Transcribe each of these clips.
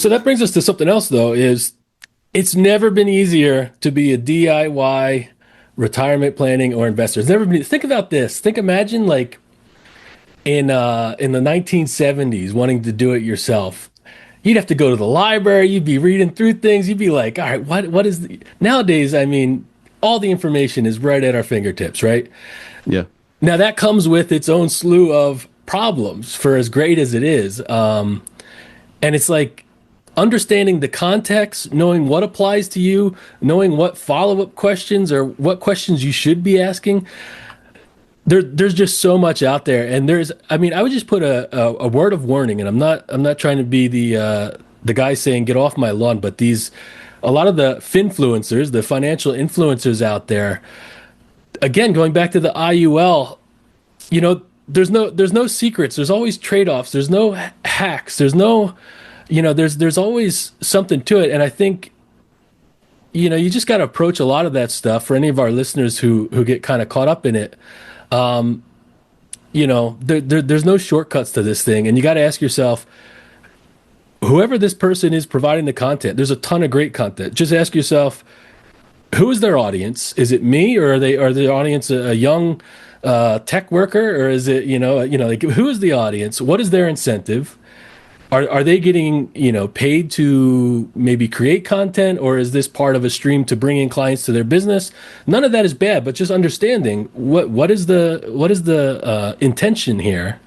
So that brings us to something else, though, is it's never been easier to be a DIY retirement planning or investor. It's never been. Think about this. Imagine like in the 1970s wanting to do it yourself. You'd have to go to the library, you'd be reading through things, you'd be like, all right, what is nowadays, I mean, all the information is right at our fingertips, right? Yeah. Now that comes with its own slew of problems for as great as it is. And it's like understanding the context, knowing what applies to you, knowing what follow-up questions or what questions you should be asking. There's just so much out there, and I mean, I would just put a word of warning, and I'm not trying to be the guy saying get off my lawn, but a lot of the FinFluencers, the financial influencers out there, again, going back to the IUL, there's no secrets. There's always trade-offs. There's no hacks. There's no, there's always something to it. And I think, you just got to approach a lot of that stuff for any of our listeners who get kind of caught up in it. There's no shortcuts to this thing. And you got to ask yourself, whoever this person is providing the content, there's a ton of great content. Just ask yourself, who is their audience? Is it me, or are their audience a young tech worker, or is it like who is the audience? What is their incentive? Are they getting paid to maybe create content, or is this part of a stream to bring in clients to their business? None of that is bad, but just understanding what is the intention here,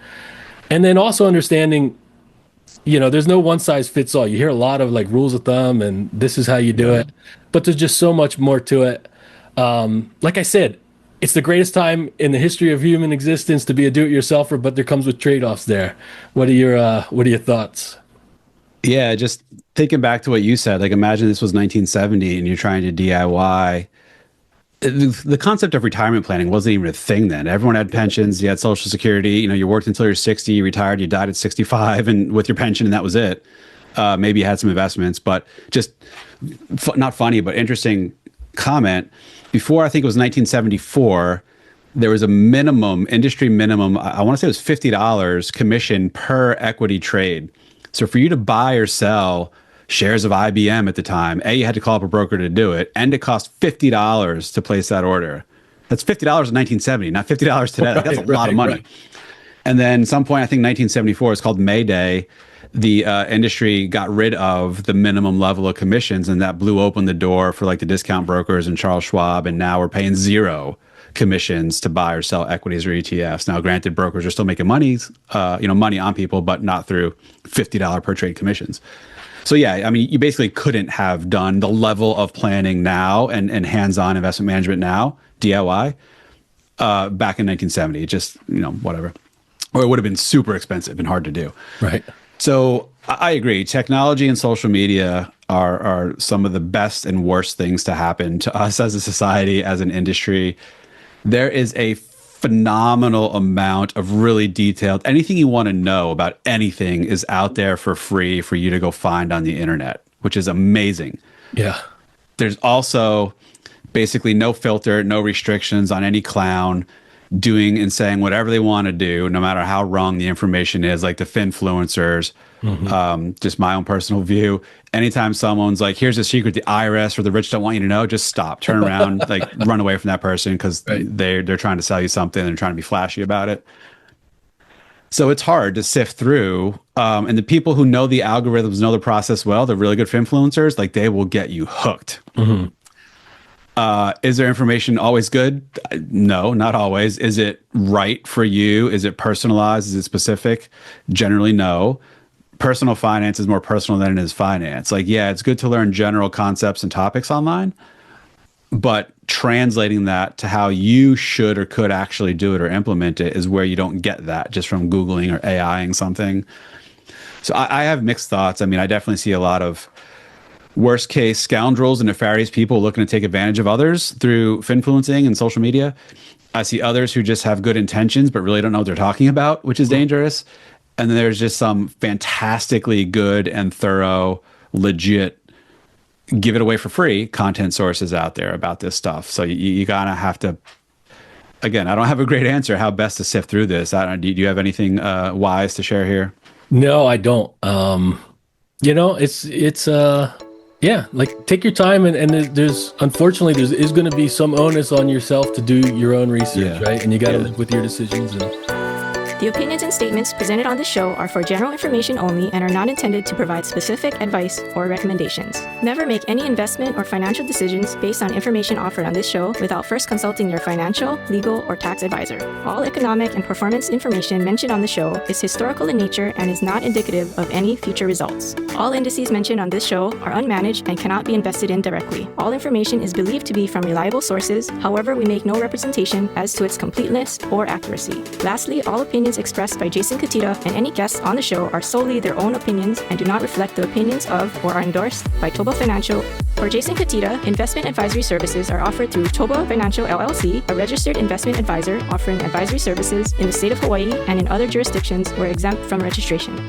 and then also understanding. There's no one size fits all. You hear a lot of like rules of thumb and this is how you do it, but there's just so much more to it. Like I said, it's the greatest time in the history of human existence to be a do-it-yourselfer, but there comes with trade-offs there. What are your thoughts? Yeah, just thinking back to what you said, like imagine this was 1970 and you're trying to DIY. The concept of retirement planning wasn't even a thing then. Everyone had pensions, you had Social Security, you worked until you're 60, you retired, you died at 65 and with your pension, and that was it. Maybe you had some investments, but just not funny, but interesting comment. Before, I think it was 1974, there was a minimum, industry minimum, I want to say it was $50 commission per equity trade. So for you to buy or sell shares of IBM at the time, you had to call up a broker to do it, and it cost $50 to place that order. That's $50 in 1970, not $50 today. Like, that's a lot of money. Right. And then some point, I think 1974, it's called May Day, the industry got rid of the minimum level of commissions, and that blew open the door for like the discount brokers and Charles Schwab, and now we're paying zero commissions to buy or sell equities or ETFs. Now, granted, brokers are still making money on people, but not through $50 per trade commissions. So yeah, I mean, you basically couldn't have done the level of planning now and hands-on investment management now, DIY, back in 1970. Just, whatever. Or it would have been super expensive and hard to do. Right. So I agree. Technology and social media are some of the best and worst things to happen to us as a society, as an industry. There is a phenomenal amount of really detailed, anything you want to know about anything is out there for free for you to go find on the internet, which is amazing. Yeah. There's also basically no filter, no restrictions on any clown doing and saying whatever they want to do, no matter how wrong the information is, like the FinFluencers. Just my own personal view. Anytime someone's like, here's a secret the IRS or the rich don't want you to know, just stop, turn around, like run away from that person, because they're trying to sell you something and they're trying to be flashy about it. So it's hard to sift through. And the people who know the algorithms, know the process well, the really good FinFluencers, like they will get you hooked. Is their information always good? No, not always. Is it right for you? Is it personalized? Is it specific? Generally, no. Personal finance is more personal than it is finance. Like, yeah, it's good to learn general concepts and topics online, but translating that to how you should or could actually do it or implement it is where you don't get that just from Googling or AIing something. So I have mixed thoughts. I mean, I definitely see a lot of worst case scoundrels and nefarious people looking to take advantage of others through finfluencing and social media. I see others who just have good intentions but really don't know what they're talking about, which is dangerous. And then there's just some fantastically good and thorough, legit, give it away for free content sources out there about this stuff. So you gotta have to, again, I don't have a great answer how best to sift through this. Do you have anything wise to share here? No, I don't. Yeah, like take your time, and there's unfortunately there is going to be some onus on yourself to do your own research, Yeah. right? And you got to Yeah. live with your decisions. And The opinions and statements presented on this show are for general information only and are not intended to provide specific advice or recommendations. Never make any investment or financial decisions based on information offered on this show without first consulting your financial, legal, or tax advisor. All economic and performance information mentioned on the show is historical in nature and is not indicative of any future results. All indices mentioned on this show are unmanaged and cannot be invested in directly. All information is believed to be from reliable sources. However, we make no representation as to its completeness or accuracy. Lastly, all opinions expressed by Jason Katita and any guests on the show are solely their own opinions and do not reflect the opinions of or are endorsed by ToBA Financial. For Jason Katita, investment advisory services are offered through ToBA Financial LLC, a registered investment advisor offering advisory services in the state of Hawaii and in other jurisdictions where exempt from registration.